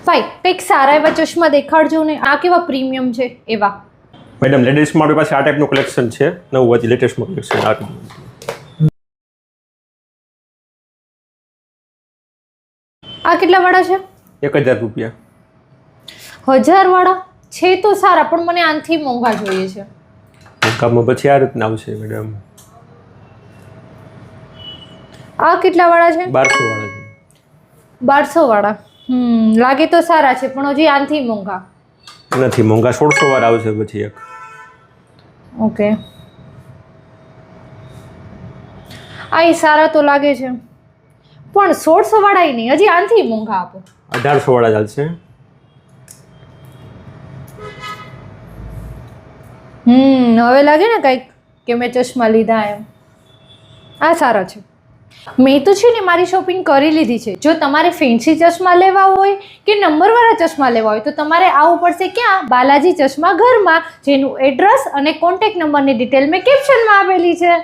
ભાઈ કંઈક સારા એવા ચશ્મા દેખાડજો ને. આ કેવા પ્રીમિયમ છે એવા? મેડમ લેડીઝમાં આપણી પાસે આ ટાઈપનું કલેક્શન છે, નવું હજી લેટેસ્ટમાં કલેક્શન આ કેટલા વાળા છે? 1000 રૂપિયા. 1000 વાળા છે તો સારા, પણ મને આનથી મોંઘા જોઈએ છે. કામમાં પછી આ રીતના આવશે મેડમ. આ કેટલા વાળા છે? 1200 વાળા છે. 1200 વાળા. લાગે તો સારા છે, પણ હજી આનથી મોંઘા નથી. મોંઘા 1600 વાળા આવશે પછી એક. ઓકે, આ સારા તો લાગે છે, પણ 1600 વાળા નહીં, હજી આનથી મોંઘા આપો. 1800 વાળા ચાલશે. હવે લાગે ને કંઈક કે મેં ચશ્મા લીધા એમ. આ સારા છે. મેં તો છે ને મારી શોપિંગ કરી લીધી છે. જો તમારે ફેન્સી ચશ્મા લેવા હોય કે નંબરવાળા ચશ્મા લેવા હોય તો તમારે આવવું પડશે ક્યાં? બાલાજી ચશ્મા ઘરમાં, જેનું એડ્રેસ અને કોન્ટેક્ટ નંબરની ડિટેલ મેં કેપ્શનમાં આપેલી છે.